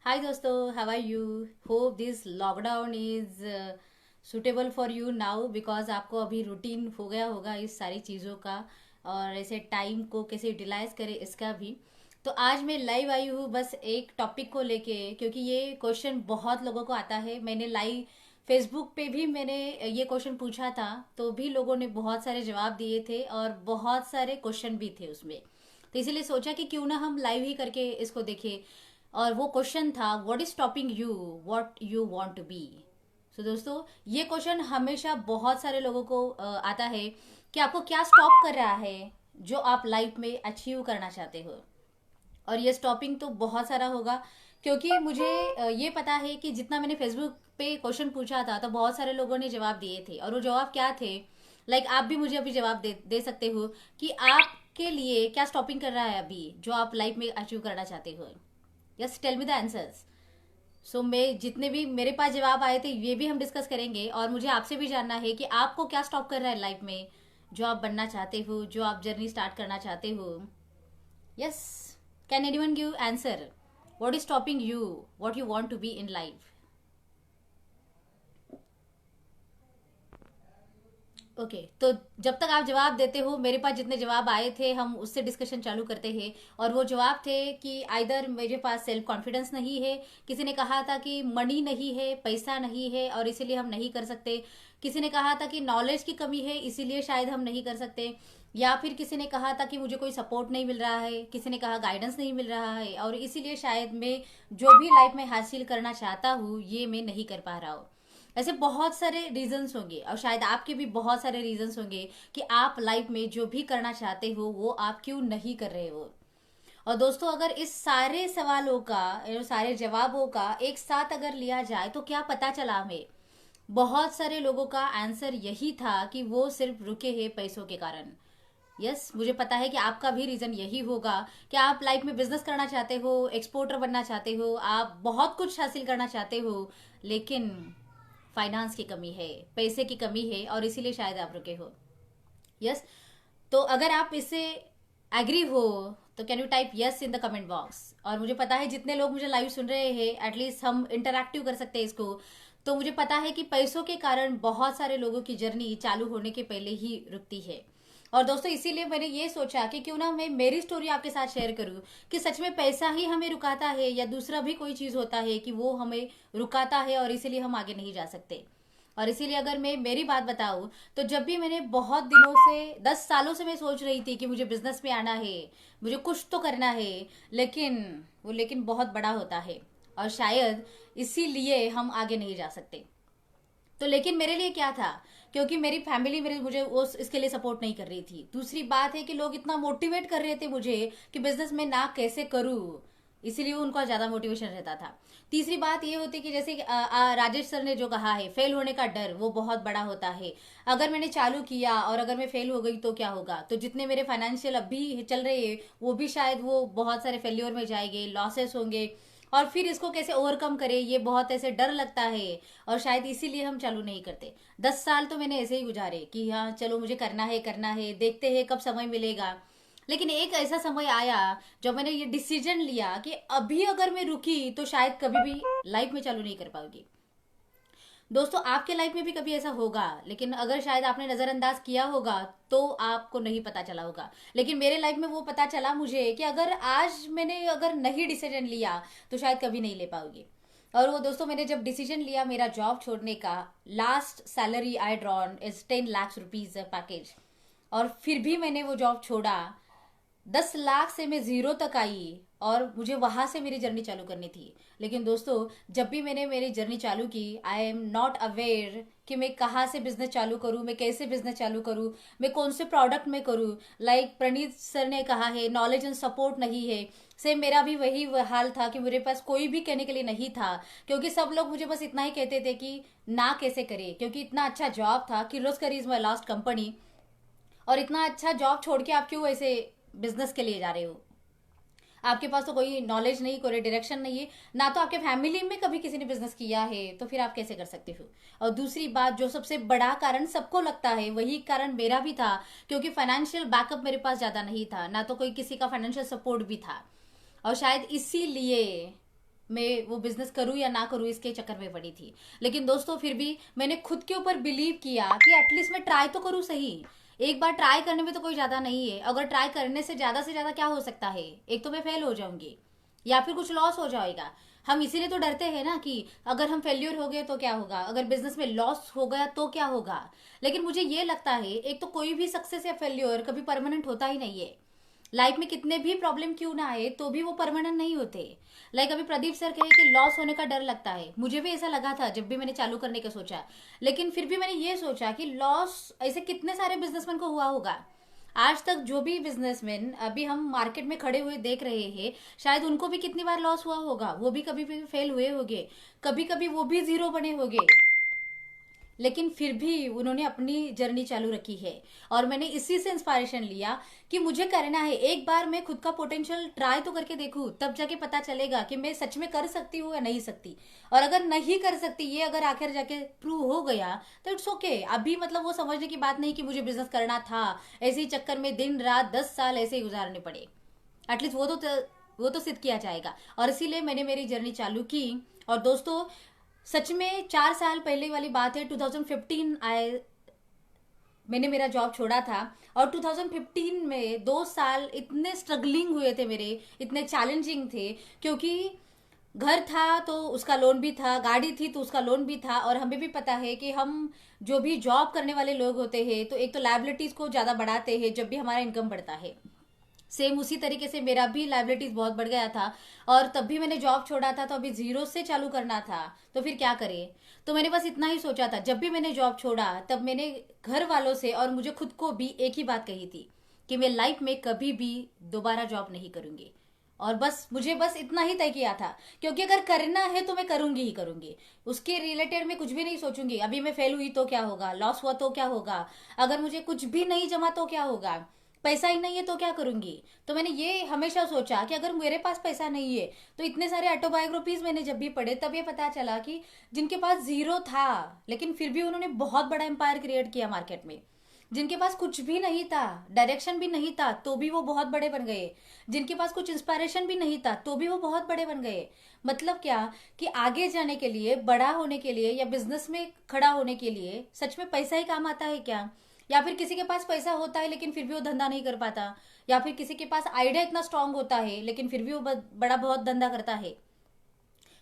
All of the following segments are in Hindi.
हाय दोस्तों, how are you? Hope this lockdown is suitable for you now because आपको अभी रूटीन हो गया होगा इस सारी चीज़ों का और ऐसे टाइम को कैसे यूटिलाइज करें इसका भी। तो आज मैं लाइव आई हूँ बस एक टॉपिक को लेके, क्योंकि ये क्वेश्चन बहुत लोगों को आता है। मैंने लाइव फेसबुक पे भी मैंने ये क्वेश्चन पूछा था, तो भी लोगों ने बहुत सारे जवाब दिए थे और बहुत सारे क्वेश्चन भी थे उसमें। तो इसीलिए सोचा कि क्यों ना हम लाइव ही करके इसको देखें। और वो क्वेश्चन था, what is stopping you what you want to be. So दोस्तों, ये क्वेश्चन हमेशा बहुत सारे लोगों को आता है कि आपको क्या स्टॉप कर रहा है जो आप लाइफ में अचीव करना चाहते हो। और ये स्टॉपिंग तो बहुत सारा होगा, क्योंकि मुझे ये पता है कि जितना मैंने फेसबुक पे क्वेश्चन पूछा था तो बहुत सारे लोगों ने जवाब दिए थे। और वो जवाब क्या थे, आप भी मुझे अभी जवाब दे सकते हो कि आपके लिए क्या स्टॉपिंग कर रहा है अभी जो आप लाइफ में अचीव करना चाहते हो। Yes, tell me the answers. So मैं जितने भी मेरे पास जवाब आए थे ये भी हम डिस्कस करेंगे, और मुझे आपसे भी जानना है कि आपको क्या स्टॉप कर रहा है लाइफ में जो आप बनना चाहते हो, जो आप जर्नी स्टार्ट करना चाहते हो। Yes, can anyone give answer? What is stopping you what you want to be in life? Okay, तो जब तक आप जवाब देते हो, मेरे पास जितने जवाब आए थे हम उससे डिस्कशन चालू करते हैं। और वो जवाब थे कि आइदर मेरे पास सेल्फ कॉन्फिडेंस नहीं है, किसी ने कहा था कि मनी नहीं है, पैसा नहीं है और इसीलिए हम नहीं कर सकते, किसी ने कहा था कि नॉलेज की कमी है इसीलिए शायद हम नहीं कर सकते, या फिर किसी ने कहा था कि मुझे कोई सपोर्ट नहीं मिल रहा है, किसी ने कहा गाइडेंस नहीं मिल रहा है और इसीलिए शायद मैं जो भी लाइफ में हासिल करना चाहता हूँ ये मैं नहीं कर पा रहा हूँ। ऐसे बहुत सारे रीजंस होंगे और शायद आपके भी बहुत सारे रीजंस होंगे कि आप लाइफ में जो भी करना चाहते हो वो आप क्यों नहीं कर रहे हो। और दोस्तों, अगर इस सारे सवालों का, सारे जवाबों का एक साथ अगर लिया जाए तो क्या पता चला हमें, बहुत सारे लोगों का आंसर यही था कि वो सिर्फ रुके हैं पैसों के कारण। यस, मुझे पता है कि आपका भी रीजन यही होगा कि आप लाइफ में बिजनेस करना चाहते हो, एक्सपोर्टर बनना चाहते हो, आप बहुत कुछ हासिल करना चाहते हो, लेकिन फाइनेंस की कमी है, पैसे की कमी है और इसीलिए शायद आप रुके हो। यस, तो अगर आप इससे एग्री हो तो can you type yes in the comment box. और मुझे पता है जितने लोग मुझे लाइव सुन रहे हैं, एटलीस्ट हम इंटरैक्टिव कर सकते हैं इसको। तो मुझे पता है कि पैसों के कारण बहुत सारे लोगों की जर्नी चालू होने के पहले ही रुकती है। और दोस्तों, इसीलिए मैंने ये सोचा कि क्यों ना मैं मेरी स्टोरी आपके साथ शेयर करूं कि सच में पैसा ही हमें रुकाता है या दूसरा भी कोई चीज होता है कि वो हमें रुकाता है और इसीलिए हम आगे नहीं जा सकते। और इसीलिए अगर मैं मेरी बात बताऊं, तो जब भी मैंने बहुत दिनों से, 10 सालों से मैं सोच रही थी कि मुझे बिजनेस में आना है, मुझे कुछ तो करना है, लेकिन वो लेकिन बहुत बड़ा होता है और शायद इसीलिए हम आगे नहीं जा सकते। तो लेकिन मेरे लिए क्या था, क्योंकि मेरी फैमिली मेरे मुझे उस इसके लिए सपोर्ट नहीं कर रही थी। दूसरी बात है कि लोग इतना मोटिवेट कर रहे थे मुझे कि बिजनेस में ना कैसे करूँ, इसीलिए उनका ज्यादा मोटिवेशन रहता था। तीसरी बात ये होती कि जैसे राजेश सर ने जो कहा है, फेल होने का डर वो बहुत बड़ा होता है। अगर मैंने चालू किया और अगर मैं फेल हो गई तो क्या होगा, तो जितने मेरे फाइनेंशियल अभी चल रहे हैं वो भी शायद वो बहुत सारे फेल्योर में जाएंगे, लॉसेस होंगे। और फिर इसको कैसे ओवरकम करें ये बहुत ऐसे डर लगता है और शायद इसीलिए हम चालू नहीं करते। 10 साल तो मैंने ऐसे ही गुजारे कि हाँ चलो मुझे करना है करना है, देखते हैं कब समय मिलेगा। लेकिन एक ऐसा समय आया जब मैंने ये डिसीजन लिया कि अभी अगर मैं रुकी तो शायद कभी भी लाइफ में चालू नहीं कर पाऊंगी। दोस्तों, आपके लाइफ में भी कभी ऐसा होगा, लेकिन अगर शायद आपने नजरअंदाज किया होगा तो आपको नहीं पता चला होगा। लेकिन मेरे लाइफ में वो पता चला मुझे कि अगर आज मैंने अगर नहीं डिसीजन लिया तो शायद कभी नहीं ले पाऊंगी। और वो दोस्तों, मैंने जब डिसीजन लिया मेरा जॉब छोड़ने का, last salary I drawn is 10 lakh rupees package, और फिर भी मैंने वो जॉब छोड़ा। 10 लाख से मैं जीरो तक आई और मुझे वहां से मेरी जर्नी चालू करनी थी। लेकिन दोस्तों, जब भी मैंने मेरी जर्नी चालू की, आई एम नॉट अवेयर कि मैं कहाँ से बिजनेस चालू करूँ, मैं कैसे बिजनेस चालू करूँ, मैं कौन से प्रोडक्ट में करूँ। प्रणीत सर ने कहा है, नॉलेज एंड सपोर्ट नहीं है। सेम मेरा भी वही हाल था कि मेरे पास कोई भी कहने के लिए नहीं था, क्योंकि सब लोग मुझे बस इतना ही कहते थे कि ना कैसे करे, क्योंकि इतना अच्छा जॉब था, Kirloskar is my last company, और इतना अच्छा जॉब छोड़ के आप क्यों ऐसे बिजनेस के लिए जा रहे हो, आपके पास तो कोई नॉलेज नहीं, कोई डायरेक्शन नहीं है, ना तो आपके फैमिली में कभी किसी ने बिजनेस किया है, तो फिर आप कैसे कर सकते हो। और दूसरी बात, जो सबसे बड़ा कारण सबको लगता है वही कारण मेरा भी था, क्योंकि फाइनेंशियल बैकअप मेरे पास ज्यादा नहीं था, ना तो कोई किसी का फाइनेंशियल सपोर्ट भी था। और शायद इसीलिए मैं वो बिजनेस करूँ या ना करूँ इसके चक्कर में पड़ी थी। लेकिन दोस्तों फिर भी मैंने खुद के ऊपर बिलीव किया कि एटलीस्ट मैं ट्राई तो करूँ सही। एक बार ट्राई करने में तो कोई ज़्यादा नहीं है। अगर ट्राई करने से ज़्यादा क्या हो सकता है, एक तो मैं फेल हो जाऊंगी या फिर कुछ लॉस हो जाएगा। हम इसीलिए तो डरते हैं ना कि अगर हम फेल्यूर हो गए तो क्या होगा, अगर बिजनेस में लॉस हो गया तो क्या होगा। लेकिन मुझे ये लगता है एक तो कोई भी सक्सेस या फेल्यूर कभी परमानेंट होता ही नहीं है। लाइफ में कितने भी प्रॉब्लम क्यों ना आए तो भी वो परमानेंट नहीं होते। लाइक अभी प्रदीप सर कहे कि लॉस होने का डर लगता है, मुझे भी ऐसा लगा था जब भी मैंने चालू करने का सोचा। लेकिन फिर भी मैंने ये सोचा कि लॉस ऐसे कितने सारे बिजनेसमैन को हुआ होगा। आज तक जो भी बिजनेसमैन अभी हम मार्केट में खड़े हुए देख रहे हैं, शायद उनको भी कितनी बार लॉस हुआ होगा, वो भी कभी भी फेल हुए होंगे, कभी कभी वो भी जीरो बने होंगे। लेकिन फिर भी उन्होंने अपनी जर्नी चालू रखी है। और मैंने इसी से इंस्पायरेशन लिया कि मुझे करना है, एक बार मैं खुद का पोटेंशियल ट्राई तो करके देखूं, तब जाके पता चलेगा कि मैं सच में कर सकती हूँ या नहीं सकती। और अगर नहीं कर सकती, ये अगर आखिर जाके प्रूव हो गया तो इट्स ओके। अभी मतलब वो समझने की बात नहीं कि मुझे बिजनेस करना था, ऐसे ही चक्कर में दिन रात 10 साल ऐसे ही गुजारने पड़े। एटलीस्ट वो तो सिद्ध किया जाएगा। और इसीलिए मैंने मेरी जर्नी चालू की। और दोस्तों सच में 4 साल पहले वाली बात है, 2015 आए मैंने मेरा जॉब छोड़ा था। और 2015 में 2 साल इतने स्ट्रगलिंग हुए थे मेरे, इतने चैलेंजिंग थे। क्योंकि घर था तो उसका लोन भी था, गाड़ी थी तो उसका लोन भी था। और हमें भी पता है कि हम जो भी जॉब करने वाले लोग होते हैं तो एक तो लाइबिलिटीज को ज़्यादा बढ़ाते हैं जब भी हमारा इनकम बढ़ता है। सेम उसी तरीके से मेरा भी लाइबिलिटीज बहुत बढ़ गया था। और तब भी मैंने जॉब छोड़ा था तो अभी जीरो से चालू करना था, तो फिर क्या करें। तो मैंने बस इतना ही सोचा था। जब भी मैंने जॉब छोड़ा तब मैंने घर वालों से और मुझे खुद को भी एक ही बात कही थी कि मैं लाइफ में कभी भी दोबारा जॉब नहीं करूंगी। और बस मुझे बस इतना ही तय किया था, क्योंकि अगर करना है तो मैं करूंगी ही करूंगी। उसके रिलेटेड मैं कुछ भी नहीं सोचूंगी। अभी मैं फेल हुई तो क्या होगा, लॉस हुआ तो क्या होगा, अगर मुझे कुछ भी नहीं जमा तो क्या होगा, पैसा ही नहीं है तो क्या करूंगी। तो मैंने ये हमेशा सोचा कि अगर मेरे पास पैसा नहीं है तो इतने सारे ऑटोबायोग्राफीज मैंने जब भी पढ़े तब ये पता चला कि जिनके पास जीरो था लेकिन फिर भी उन्होंने बहुत बड़ा एम्पायर क्रिएट किया मार्केट में। जिनके पास कुछ भी नहीं था, डायरेक्शन भी नहीं था, तो भी वो बहुत बड़े बन गए। जिनके पास कुछ इंस्पायरेशन भी नहीं था तो भी वो बहुत बड़े बन गए। मतलब क्या, कि आगे जाने के लिए, बड़ा होने के लिए या बिजनेस में खड़ा होने के लिए सच में पैसा ही काम आता है क्या। या फिर किसी के पास पैसा होता है लेकिन फिर भी वो धंधा नहीं कर पाता। या फिर किसी के पास आइडिया इतना स्ट्रांग होता है लेकिन फिर भी वो बड़ा बहुत धंधा करता है।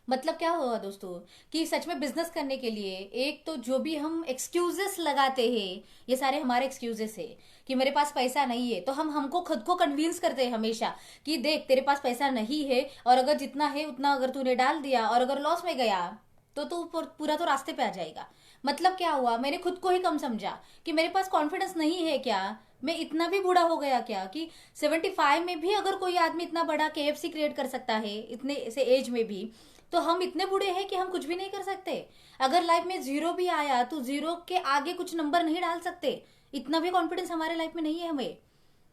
मतलब क्या हुआ दोस्तों, कि सच में बिजनेस करने के लिए एक तो जो भी हम एक्सक्यूजेस लगाते हैं, ये सारे हमारे एक्सक्यूजेस है। कि मेरे पास पैसा नहीं है तो हम हमको खुद को कन्विंस करते हैं हमेशा कि देख तेरे पास पैसा नहीं है, और अगर जितना है उतना अगर तूने डाल दिया और अगर लॉस में गया तो तू पूरा तो रास्ते पे आ जाएगा। मतलब क्या हुआ, मैंने खुद को ही कम समझा कि मेरे पास कॉन्फिडेंस नहीं है क्या, मैं इतना भी बूढ़ा हो गया क्या कि 75 में भी अगर कोई आदमी इतना बड़ा KFC क्रिएट कर सकता है इतने से एज में भी, तो हम इतने बूढ़े हैं कि हम कुछ भी नहीं कर सकते। अगर लाइफ में जीरो भी आया तो जीरो के आगे कुछ नंबर नहीं डाल सकते। इतना भी कॉन्फिडेंस हमारे लाइफ में नहीं है हमें।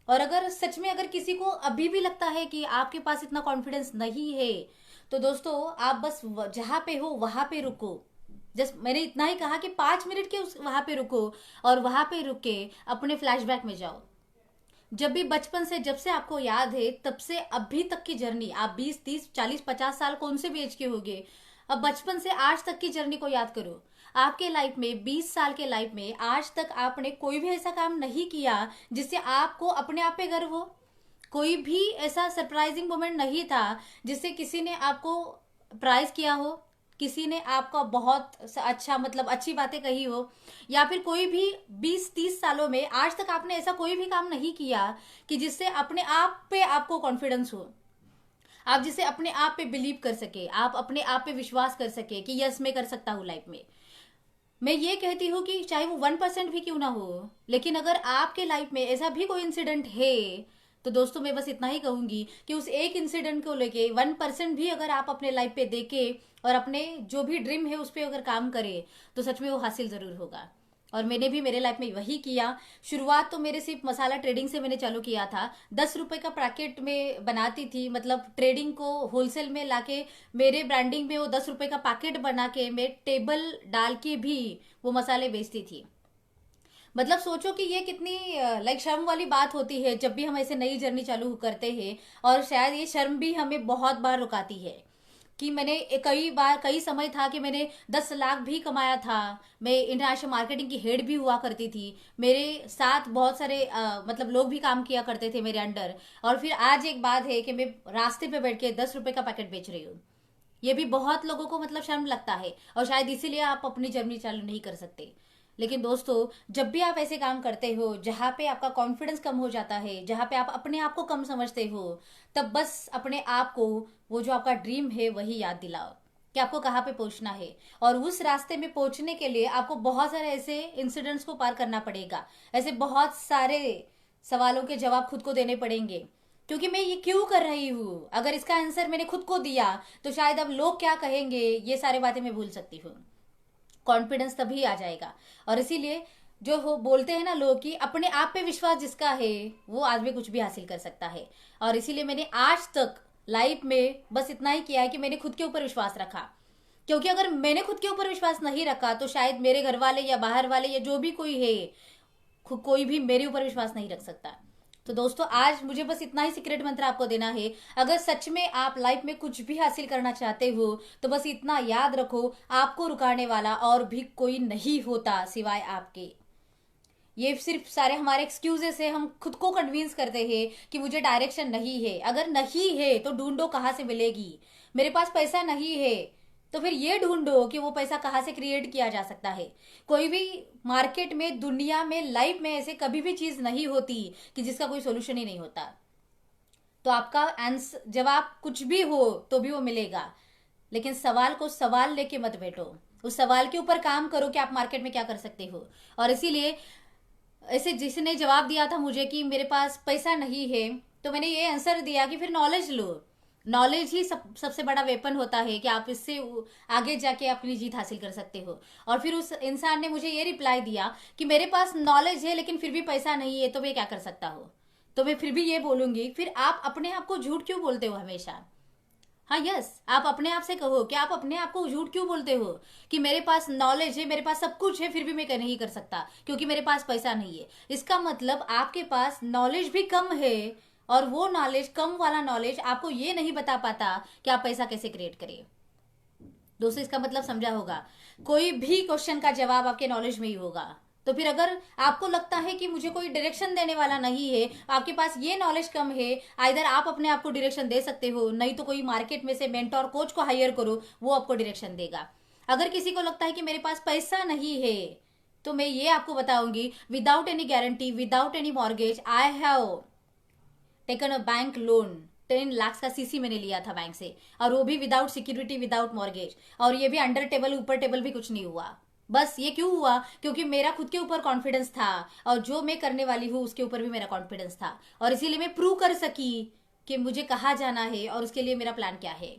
और अगर सच में अगर किसी को अभी भी लगता है कि आपके पास इतना कॉन्फिडेंस नहीं है, तो दोस्तों आप बस जहां पे हो वहां पे रुको। जस्ट मैंने इतना ही कहा कि 5 मिनट के उस वहां पे रुको, और वहां पे रुक के अपने फ्लैशबैक में जाओ। जब भी बचपन से, जब से आपको याद है तब से अभी तक की जर्नी, आप 20 30 40 50 साल कौन से भी एज के होगे, अब बचपन से आज तक की जर्नी को याद करो। आपके लाइफ में 20 साल के लाइफ में आज तक आपने कोई भी ऐसा काम नहीं किया जिससे आपको अपने आप पे गर्व हो। कोई भी ऐसा सरप्राइजिंग मोमेंट नहीं था जिससे किसी ने आपको प्राइज किया हो, किसी ने आपका बहुत अच्छा मतलब अच्छी बातें कही हो। या फिर कोई भी 20 30 सालों में आज तक आपने ऐसा कोई भी काम नहीं किया कि जिससे अपने आप पे आपको कॉन्फिडेंस हो, आप जिसे अपने आप पे बिलीव कर सके, आप अपने आप पे विश्वास कर सके कि यस मैं कर सकता हूँ लाइफ में। मैं ये कहती हूँ कि चाहे वो 1% भी क्यों ना हो, लेकिन अगर आपके लाइफ में ऐसा भी कोई इंसिडेंट है, तो दोस्तों मैं बस इतना ही कहूंगी कि उस एक इंसिडेंट को लेके 1% भी अगर आप अपने लाइफ पे देके और अपने जो भी ड्रीम है उस पर अगर काम करे तो सच में वो हासिल जरूर होगा। और मैंने भी मेरे लाइफ में वही किया। शुरुआत तो मेरे सिर्फ मसाला ट्रेडिंग से मैंने चालू किया था। 10 रुपए का पैकेट में बनाती थी, मतलब ट्रेडिंग को होलसेल में लाके मेरे ब्रांडिंग में वो 10 रुपए का पैकेट बना के मैं टेबल डाल के भी वो मसाले बेचती थी। मतलब सोचो कि ये कितनी लाइक शर्म वाली बात होती है जब भी हम ऐसे नई जर्नी चालू करते हैं। और शायद ये शर्म भी हमें बहुत बार रुकाती है कि मैंने कई समय था कि मैंने 10 लाख भी कमाया था। मैं इंटरनेशनल मार्केटिंग की हेड भी हुआ करती थी। मेरे साथ बहुत सारे मतलब लोग भी काम किया करते थे मेरे अंडर। और फिर आज एक बात है कि मैं रास्ते पे बैठ के 10 रुपए का पैकेट बेच रही हूँ। ये भी बहुत लोगों को मतलब शर्म लगता है, और शायद इसीलिए आप अपनी जर्नी चालू नहीं कर सकते। लेकिन दोस्तों, जब भी आप ऐसे काम करते हो जहाँ पे आपका कॉन्फिडेंस कम हो जाता है, जहाँ पे आप अपने आप को कम समझते हो, तब बस अपने आप को वो जो आपका ड्रीम है वही याद दिलाओ कि आपको कहाँ पे पहुंचना है। और उस रास्ते में पहुंचने के लिए आपको बहुत सारे ऐसे इंसिडेंट्स को पार करना पड़ेगा। ऐसे बहुत सारे सवालों के जवाब खुद को देने पड़ेंगे, क्योंकि मैं ये क्यों कर रही हूँ। अगर इसका आंसर मैंने खुद को दिया तो शायद अब लोग क्या कहेंगे, ये सारे बातें मैं भूल सकती हूँ। कॉन्फिडेंस तभी आ जाएगा। और इसीलिए जो हो बोलते हैं ना लोग कि अपने आप पे विश्वास जिसका है वो आदमी कुछ भी हासिल कर सकता है। और इसीलिए मैंने आज तक लाइफ में बस इतना ही किया है कि मैंने खुद के ऊपर विश्वास रखा। क्योंकि अगर मैंने खुद के ऊपर विश्वास नहीं रखा तो शायद मेरे घर वाले या बाहर वाले या जो भी कोई है, कोई भी मेरे ऊपर विश्वास नहीं रख सकता। तो दोस्तों, आज मुझे बस इतना ही सीक्रेट मंत्र आपको देना है। अगर सच में आप लाइफ में कुछ भी हासिल करना चाहते हो तो बस इतना याद रखो, आपको रुकाने वाला और भी कोई नहीं होता सिवाय आपके। ये सिर्फ सारे हमारे एक्सक्यूजेस है, हम खुद को कन्विंस करते हैं कि मुझे डायरेक्शन नहीं है। अगर नहीं है तो ढूंढो कहाँ से मिलेगी। मेरे पास पैसा नहीं है तो फिर ये ढूंढो कि वो पैसा कहाँ से क्रिएट किया जा सकता है। कोई भी मार्केट में, दुनिया में, लाइफ में ऐसे कभी भी चीज नहीं होती कि जिसका कोई सोल्यूशन ही नहीं होता। तो आपका आंसर, जवाब कुछ भी हो तो भी वो मिलेगा। लेकिन सवाल को सवाल लेके मत बैठो, उस सवाल के ऊपर काम करो कि आप मार्केट में क्या कर सकते हो। और इसीलिए ऐसे जिसने जवाब दिया था मुझे कि मेरे पास पैसा नहीं है, तो मैंने ये आंसर दिया कि फिर नॉलेज लो। नॉलेज ही सबसे बड़ा वेपन होता है कि आप इससे आगे जाके अपनी जीत हासिल कर सकते हो। और फिर उस इंसान ने मुझे ये रिप्लाई दिया कि मेरे पास नॉलेज है लेकिन फिर भी पैसा नहीं है, तो मैं क्या कर सकता हूँ। तो मैं फिर भी ये बोलूंगी, फिर आप अपने आप को झूठ क्यों बोलते हो हमेशा। हाँ, यस, आप अपने आप से कहो कि आप अपने आप को झूठ क्यों बोलते हो कि मेरे पास नॉलेज है, मेरे पास सब कुछ है, फिर भी मैं नहीं कर सकता क्योंकि मेरे पास पैसा नहीं है। इसका मतलब आपके पास नॉलेज भी कम है, और वो नॉलेज, कम वाला नॉलेज आपको ये नहीं बता पाता कि आप पैसा कैसे क्रिएट करिए। दोस्तों, इसका मतलब समझा होगा। कोई भी क्वेश्चन का जवाब आपके नॉलेज में ही होगा। तो फिर अगर आपको लगता है कि मुझे कोई डायरेक्शन देने वाला नहीं है, आपके पास ये नॉलेज कम है, आइदर आप अपने आप को डायरेक्शन दे सकते हो, नहीं तो कोई मार्केट में से मेंटोर, कोच को हायर करो, वो आपको डायरेक्शन देगा। अगर किसी को लगता है कि मेरे पास पैसा नहीं है, तो मैं ये आपको बताऊंगी, without any guarantee, without any mortgage, I have taken a bank loan. 10 lakh का सीसी मैंने लिया था बैंक से, और वो भी विदाउट सिक्योरिटी, विदाउट मॉर्गेज। और ये भी अंडर टेबल, ऊपर टेबल भी कुछ नहीं हुआ। बस ये क्यों हुआ? क्योंकि मेरा खुद के ऊपर कॉन्फिडेंस था, और जो मैं करने वाली हूँ उसके ऊपर भी मेरा कॉन्फिडेंस था। और इसीलिए मैं प्रूव कर सकी कि मुझे कहाँ जाना है और उसके लिए मेरा प्लान क्या है।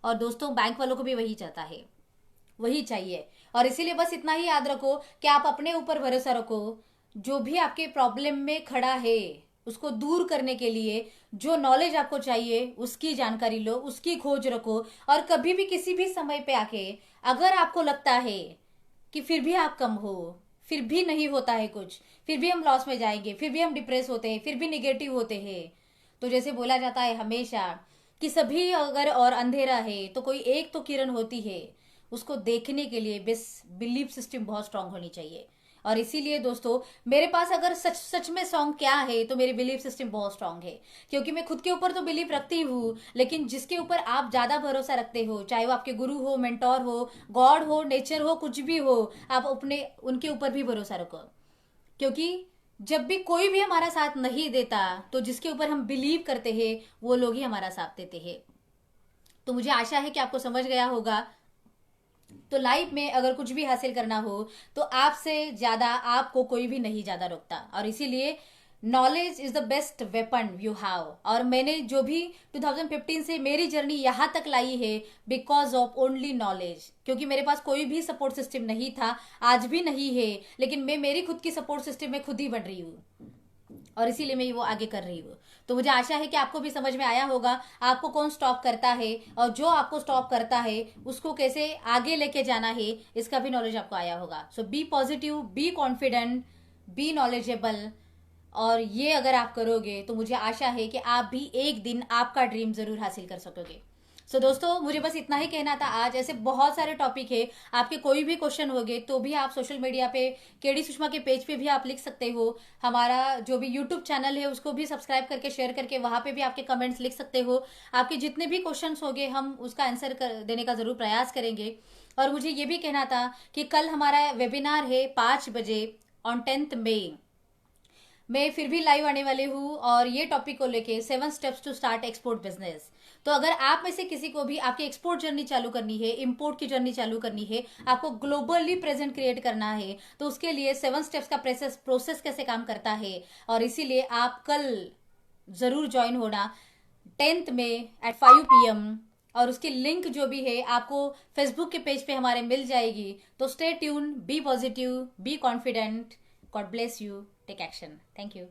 और दोस्तों, बैंक वालों को भी वही चाहता है, वही चाहिए। और इसीलिए बस इतना ही याद रखो कि आप अपने ऊपर भरोसा रखो। जो भी आपके प्रॉब्लम में खड़ा है उसको दूर करने के लिए जो नॉलेज आपको चाहिए उसकी जानकारी लो, उसकी खोज रखो। और कभी भी किसी भी समय पे आके अगर आपको लगता है कि फिर भी आप कम हो, फिर भी नहीं होता है कुछ, फिर भी हम लॉस में जाएंगे, फिर भी हम डिप्रेस होते हैं, फिर भी निगेटिव होते हैं, तो जैसे बोला जाता है हमेशा कि सभी अगर और अंधेरा है तो कोई एक तो किरण होती है। उसको देखने के लिए बस बिलीफ सिस्टम बहुत स्ट्रांग होनी चाहिए। और इसीलिए दोस्तों, मेरे पास अगर सच सच में सॉन्ग क्या है तो मेरी बिलीफ सिस्टम बहुत स्ट्रांग है। क्योंकि मैं खुद के ऊपर तो बिलीफ रखती हूँ, लेकिन जिसके ऊपर आप ज्यादा भरोसा रखते हो, चाहे वो आपके गुरु हो, मेंटोर हो, गॉड हो, नेचर हो, कुछ भी हो, आप अपने उनके ऊपर भी भरोसा रखो। क्योंकि जब भी कोई भी हमारा साथ नहीं देता तो जिसके ऊपर हम बिलीव करते हैं वो लोग ही हमारा साथ देते हैं। तो मुझे आशा है कि आपको समझ गया होगा। तो लाइफ में अगर कुछ भी हासिल करना हो तो आपसे ज्यादा आपको कोई भी नहीं ज्यादा रोकता। और इसीलिए knowledge is the best weapon you have. और मैंने जो भी 2015 से मेरी जर्नी यहाँ तक लाई है बिकॉज ऑफ ओनली नॉलेज। क्योंकि मेरे पास कोई भी सपोर्ट सिस्टम नहीं था, आज भी नहीं है, लेकिन मैं मेरी खुद की सपोर्ट सिस्टम में खुद ही बन रही हूँ, और इसीलिए मैं वो आगे कर रही हूँ। तो मुझे आशा है कि आपको भी समझ में आया होगा आपको कौन स्टॉप करता है, और जो आपको स्टॉप करता है उसको कैसे आगे लेके जाना है, इसका भी नॉलेज आपको आया होगा। So be positive, be confident, be knowledgeable. और ये अगर आप करोगे तो मुझे आशा है कि आप भी एक दिन आपका ड्रीम जरूर हासिल कर सकोगे। सो दोस्तों, मुझे बस इतना ही कहना था आज। ऐसे बहुत सारे टॉपिक है, आपके कोई भी क्वेश्चन होगे तो भी आप सोशल मीडिया पे केडी सुषमा के पेज पे भी आप लिख सकते हो। हमारा जो भी यूट्यूब चैनल है उसको भी सब्सक्राइब करके शेयर करके वहां पे भी आपके कमेंट्स लिख सकते हो। आपके जितने भी क्वेश्चन होंगे हम उसका आंसर देने का जरूर प्रयास करेंगे। और मुझे ये भी कहना था कि कल हमारा वेबिनार है 5 बजे ऑन 10th मई। मैं फिर भी लाइव आने वाली हूँ और ये टॉपिक को लेके 7 steps to start export business. तो अगर आप में से किसी को भी आपकी एक्सपोर्ट जर्नी चालू करनी है, इंपोर्ट की जर्नी चालू करनी है, आपको ग्लोबली प्रेजेंट क्रिएट करना है, तो उसके लिए 7 स्टेप्स का प्रोसेस कैसे काम करता है, और इसीलिए आप कल जरूर ज्वाइन होना 10th में एट 5 PM। और उसकी लिंक जो भी है आपको फेसबुक के पेज पे हमारे मिल जाएगी। तो stay tuned, be positive, be confident. God bless you, take action. Thank you.